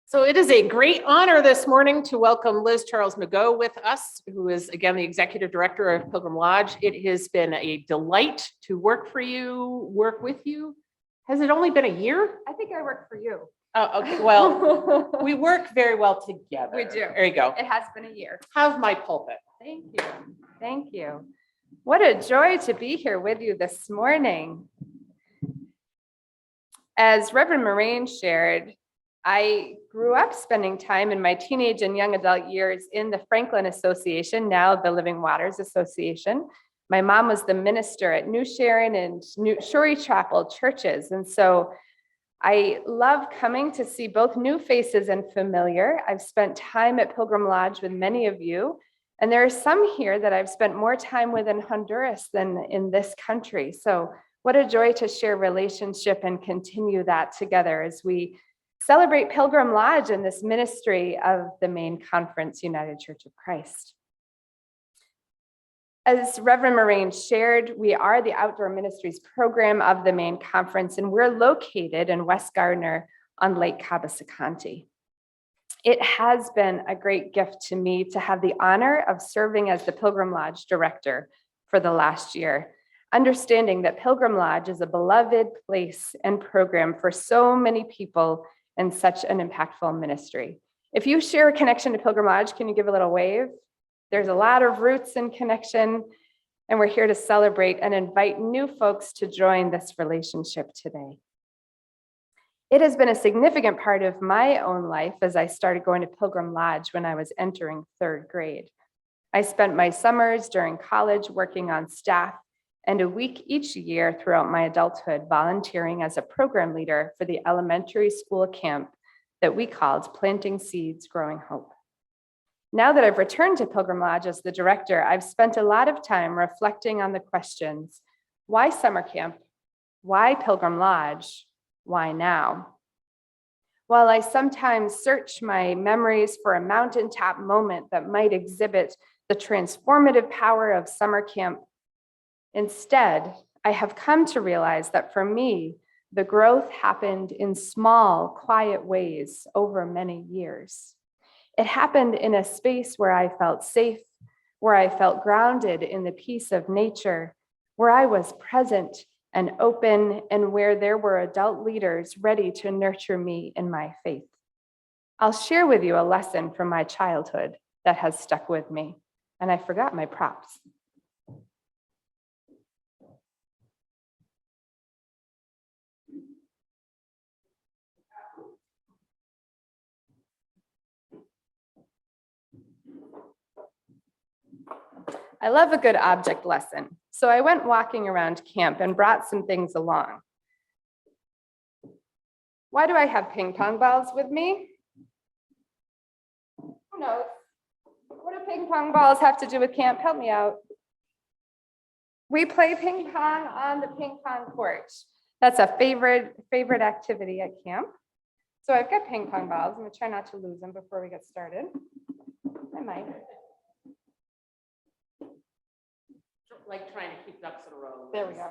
So it is a great honor this morning to welcome Liz Charles McGough with us, who is again the Executive Director of Pilgrim Lodge. It has been a delight to work with you. Has it only been a year? I think I work for you. Oh, okay. Well, we work very well together. We do. There you go. It has been a year. Have my pulpit. Thank you. Thank you. What a joy to be here with you this morning. As Reverend Moraine shared, I grew up spending time in my teenage and young adult years in the Franklin Association, now the Living Waters Association. My mom was the minister at New Sharon and Shorey Chapel churches. And so I love coming to see both new faces and familiar. I've spent time at Pilgrim Lodge with many of you. And there are some here that I've spent more time with in Honduras than in this country. So what a joy to share relationship and continue that together as we celebrate Pilgrim Lodge and this ministry of the main conference, United Church of Christ. As Reverend Moraine shared, we are the Outdoor Ministries program of the main conference, and we're located in West Gardner on Lake Cabasacanti. It has been a great gift to me to have the honor of serving as the Pilgrim Lodge director for the last year, understanding that Pilgrim Lodge is a beloved place and program for so many people and such an impactful ministry. If you share a connection to Pilgrim Lodge, can you give a little wave? There's a lot of roots and connection, and we're here to celebrate and invite new folks to join this relationship today. It has been a significant part of my own life as I started going to Pilgrim Lodge when I was entering third grade. I spent my summers during college working on staff and a week each year throughout my adulthood volunteering as a program leader for the elementary school camp that we called Planting Seeds, Growing Hope. Now that I've returned to Pilgrim Lodge as the director, I've spent a lot of time reflecting on the questions: why summer camp? Why Pilgrim Lodge? Why now? While I sometimes search my memories for a mountaintop moment that might exhibit the transformative power of summer camp, instead, I have come to realize that for me, the growth happened in small, quiet ways over many years. It happened in a space where I felt safe, where I felt grounded in the peace of nature, where I was present and open, and where there were adult leaders ready to nurture me in my faith. I'll share with you a lesson from my childhood that has stuck with me, and I forgot my props. I love a good object lesson, so I went walking around camp and brought some things along. Why do I have ping pong balls with me? Who knows? What do ping pong balls have to do with camp? Help me out. We play ping pong on the ping pong court. That's a favorite activity at camp. So I've got ping pong balls. I'm gonna try not to lose them before we get started. I might. Like trying to keep ducks in a row. There we go.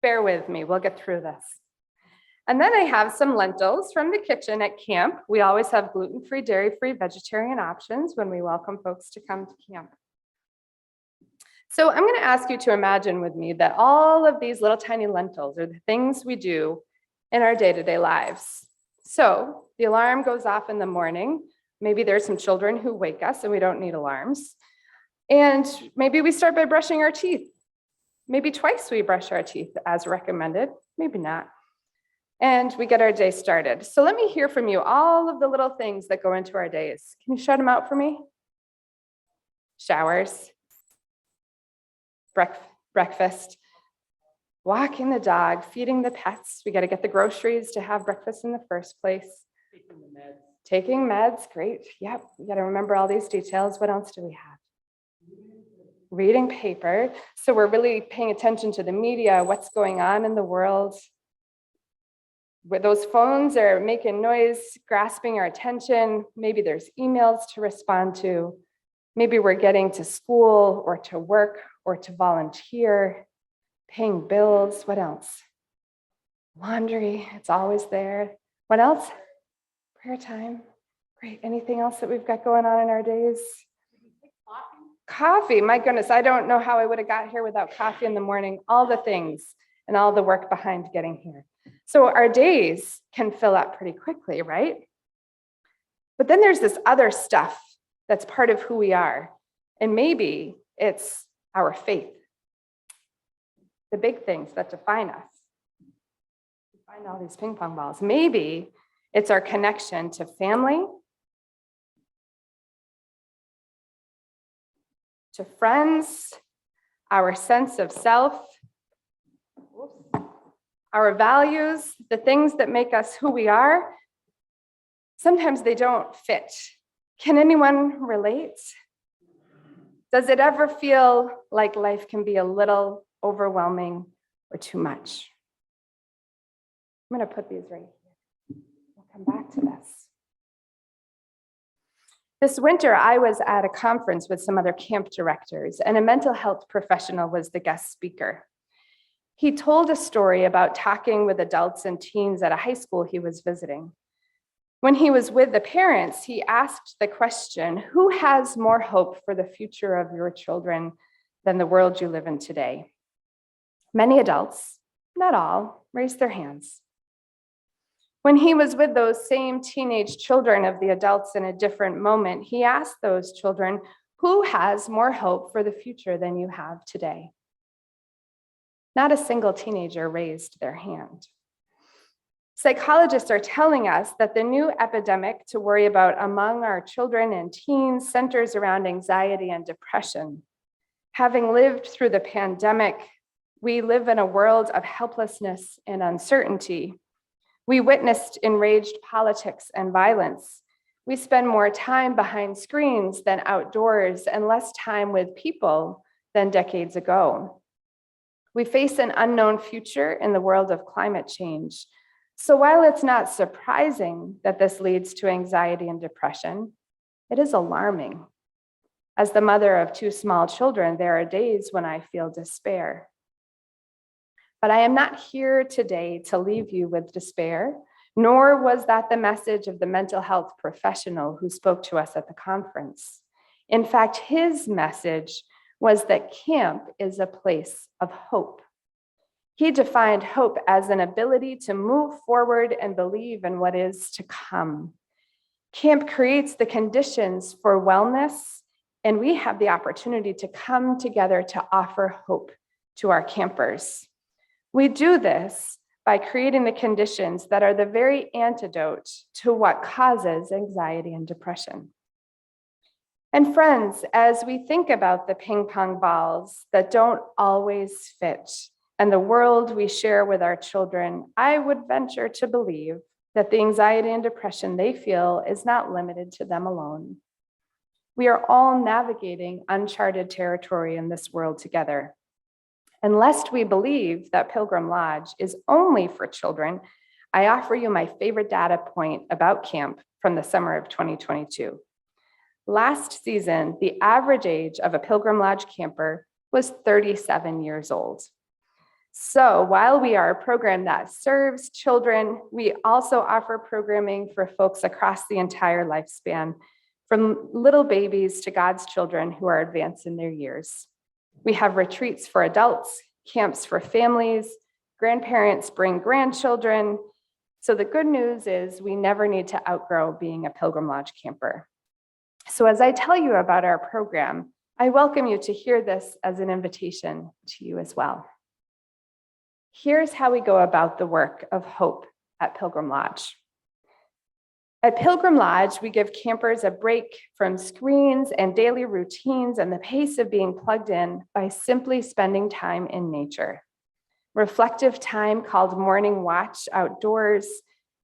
Bear with me, we'll get through this. And then I have some lentils from the kitchen at camp. We always have gluten-free, dairy-free, vegetarian options when we welcome folks to come to camp. So I'm going to ask you to imagine with me that all of these little tiny lentils are the things we do in our day-to-day lives. So the alarm goes off in the morning. Maybe there's some children who wake us and we don't need alarms. And maybe we start by brushing our teeth. Maybe twice we brush our teeth as recommended, maybe not. And we get our day started. So let me hear from you all of the little things that go into our days. Can you shout them out for me? Showers, breakfast, walking the dog, feeding the pets. We got to get the groceries to have breakfast in the first place. Taking meds, great. Yep, we got to remember all these details. What else do we have? Reading paper. So we're really paying attention to the media, what's going on in the world. Where those phones are making noise, grasping our attention. Maybe there's emails to respond to. Maybe we're getting to school or to work or to volunteer, paying bills. What else? Laundry, it's always there. What else? Prayer time. Great. Anything else that we've got going on in our days? Coffee. My goodness, I don't know how I would have got here without coffee in the morning. All the things and all the work behind getting here. So our days can fill up pretty quickly, right? But then there's this other stuff that's part of who we are. And maybe it's our faith. The big things that define us. Define all these ping pong balls. Maybe it's our connection to family, to friends, our sense of self, our values, the things that make us who we are. Sometimes they don't fit. Can anyone relate? Does it ever feel like life can be a little overwhelming or too much? I'm going to put these right here. We'll come back to this. This winter, I was at a conference with some other camp directors, and a mental health professional was the guest speaker. He told a story about talking with adults and teens at a high school he was visiting. When he was with the parents, he asked the question, who has more hope for the future of your children than the world you live in today? Many adults, not all, raised their hands. When he was with those same teenage children of the adults in a different moment, he asked those children, who has more hope for the future than you have today? Not a single teenager raised their hand. Psychologists are telling us that the new epidemic to worry about among our children and teens centers around anxiety and depression. Having lived through the pandemic, we live in a world of helplessness and uncertainty. We witnessed enraged politics and violence. We spend more time behind screens than outdoors and less time with people than decades ago. We face an unknown future in the world of climate change. So while it's not surprising that this leads to anxiety and depression, it is alarming. As the mother of 2 small children, there are days when I feel despair. But I am not here today to leave you with despair, nor was that the message of the mental health professional who spoke to us at the conference. In fact, his message was that camp is a place of hope. He defined hope as an ability to move forward and believe in what is to come. Camp creates the conditions for wellness, and we have the opportunity to come together to offer hope to our campers. We do this by creating the conditions that are the very antidote to what causes anxiety and depression. And friends, as we think about the ping pong balls that don't always fit, and the world we share with our children, I would venture to believe that the anxiety and depression they feel is not limited to them alone. We are all navigating uncharted territory in this world together. And lest we believe that Pilgrim Lodge is only for children, I offer you my favorite data point about camp from the summer of 2022. Last season, the average age of a Pilgrim Lodge camper was 37 years old. So while we are a program that serves children, we also offer programming for folks across the entire lifespan, from little babies to God's children who are advanced in their years. We have retreats for adults, camps for families, grandparents bring grandchildren. So the good news is we never need to outgrow being a Pilgrim Lodge camper. So as I tell you about our program, I welcome you to hear this as an invitation to you as well. Here's how we go about the work of hope at Pilgrim Lodge. At Pilgrim Lodge, we give campers a break from screens and daily routines and the pace of being plugged in by simply spending time in nature. Reflective time called morning watch outdoors,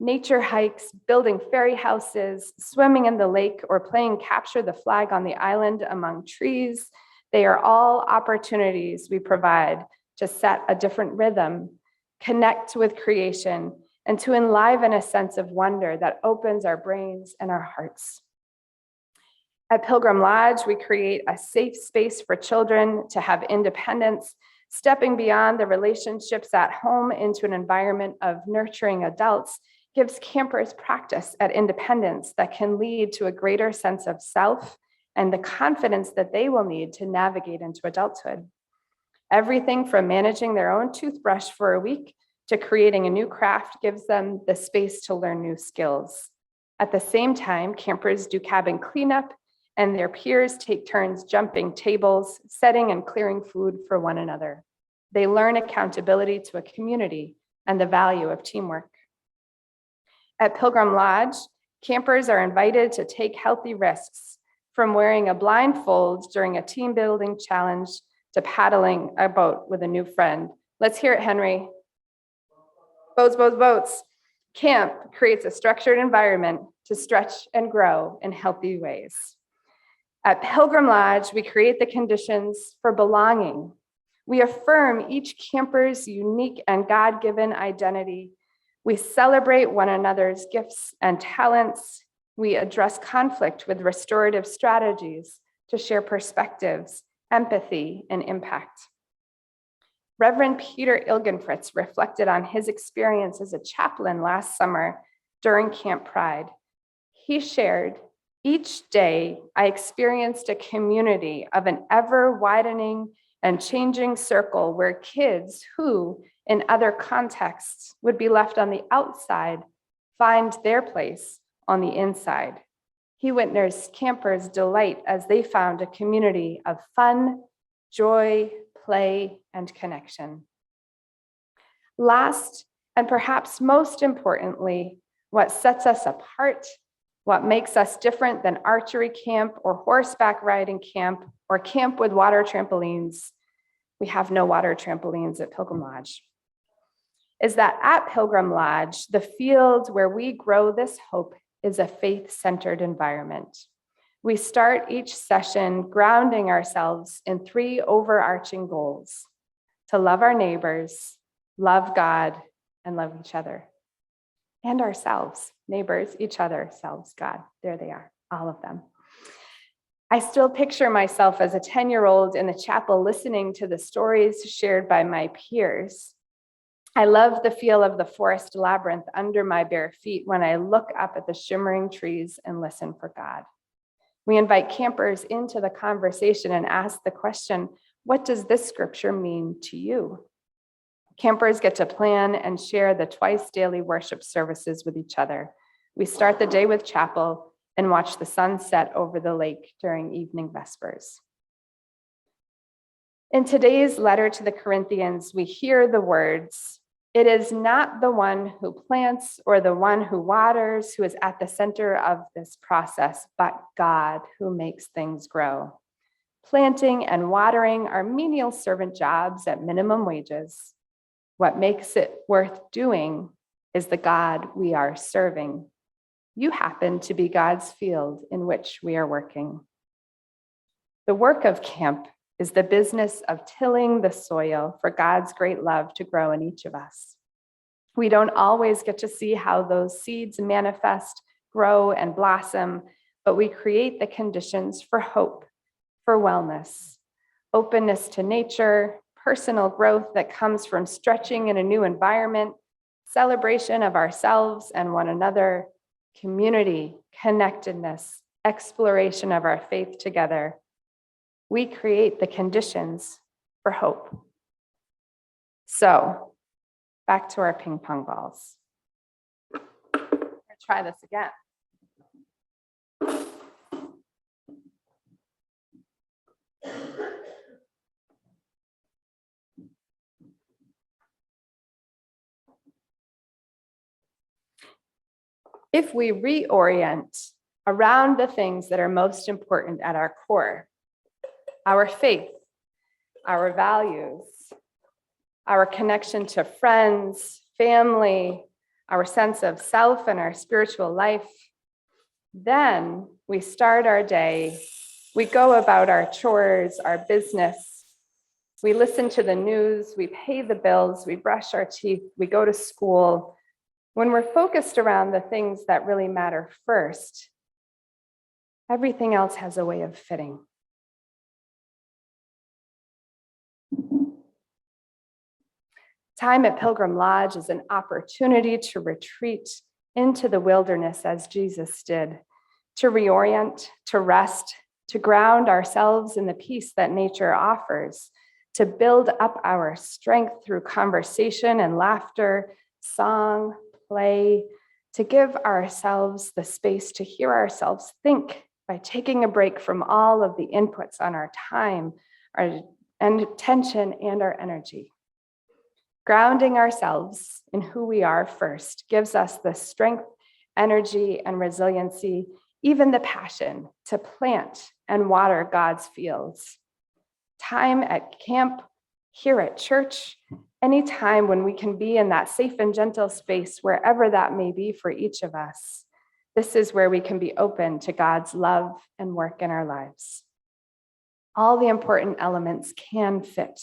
nature hikes, building fairy houses, swimming in the lake, or playing capture the flag on the island among trees. They are all opportunities we provide to set a different rhythm, connect with creation, and to enliven a sense of wonder that opens our brains and our hearts. At Pilgrim Lodge, we create a safe space for children to have independence, Stepping beyond the relationships at home into an environment of nurturing adults gives campers practice at independence that can lead to a greater sense of self and the confidence that they will need to navigate into adulthood. Everything from managing their own toothbrush for a week to creating a new craft gives them the space to learn new skills. At the same time, campers do cabin cleanup, and their peers take turns jumping tables, setting and clearing food for one another. They learn accountability to a community and the value of teamwork. At Pilgrim Lodge, campers are invited to take healthy risks, from wearing a blindfold during a team building challenge to paddling a boat with a new friend. Let's hear it, Henry. Boats, boats, boats. Camp creates a structured environment to stretch and grow in healthy ways. At Pilgrim Lodge, we create the conditions for belonging. We affirm each camper's unique and God-given identity. We celebrate one another's gifts and talents. We address conflict with restorative strategies to share perspectives, empathy, and impact. Reverend Peter Ilgenfritz reflected on his experience as a chaplain last summer during Camp Pride. He shared, "Each day I experienced a community of an ever-widening and changing circle where kids who, in other contexts, would be left on the outside find their place on the inside." He witnessed campers' delight as they found a community of fun, joy, play, and connection. Last, and perhaps most importantly, what sets us apart, what makes us different than archery camp or horseback riding camp or camp with water trampolines — we have no water trampolines at Pilgrim Lodge — is that at Pilgrim Lodge, the field where we grow this hope is a faith-centered environment. We start each session grounding ourselves in 3 overarching goals: to love our neighbors, love God, and love each other. And ourselves, neighbors, each other, selves, God. There they are, all of them. I still picture myself as a 10-year-old in the chapel listening to the stories shared by my peers. I love the feel of the forest labyrinth under my bare feet when I look up at the shimmering trees and listen for God. We invite campers into the conversation and ask the question, what does this scripture mean to you? Campers get to plan and share the twice daily worship services with each other. We start the day with chapel and watch the sun set over the lake during evening vespers. In today's letter to the Corinthians, we hear the words, "It is not the one who plants or the one who waters who is at the center of this process, but God who makes things grow." Planting and watering are menial servant jobs at minimum wages. What makes it worth doing is the God we are serving. You happen to be God's field in which we are working. The work of camp is the business of tilling the soil for God's great love to grow in each of us. We don't always get to see how those seeds manifest, grow, and blossom, but we create the conditions for hope, for wellness, openness to nature, personal growth that comes from stretching in a new environment, celebration of ourselves and one another, community, connectedness, exploration of our faith together. We create the conditions for hope. So, back to our ping pong balls. Let's try this again. If we reorient around the things that are most important at our core, our faith, our values, our connection to friends, family, our sense of self and our spiritual life, then we start our day, we go about our chores, our business, we listen to the news, we pay the bills, we brush our teeth, we go to school. When we're focused around the things that really matter first, everything else has a way of fitting. Time at Pilgrim Lodge is an opportunity to retreat into the wilderness as Jesus did, to reorient, to rest, to ground ourselves in the peace that nature offers, to build up our strength through conversation and laughter, song, play, to give ourselves the space to hear ourselves think by taking a break from all of the inputs on our time, our attention, and our energy. Grounding ourselves in who we are first gives us the strength, energy, and resiliency, even the passion to plant and water God's fields. Time at camp, here at church, any time when we can be in that safe and gentle space, wherever that may be for each of us. This is where we can be open to God's love and work in our lives. All the important elements can fit.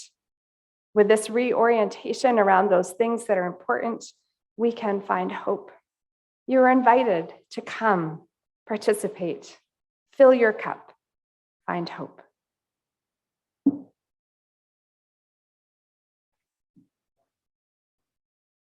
With this reorientation around those things that are important, we can find hope. You're invited to come, participate, fill your cup, find hope.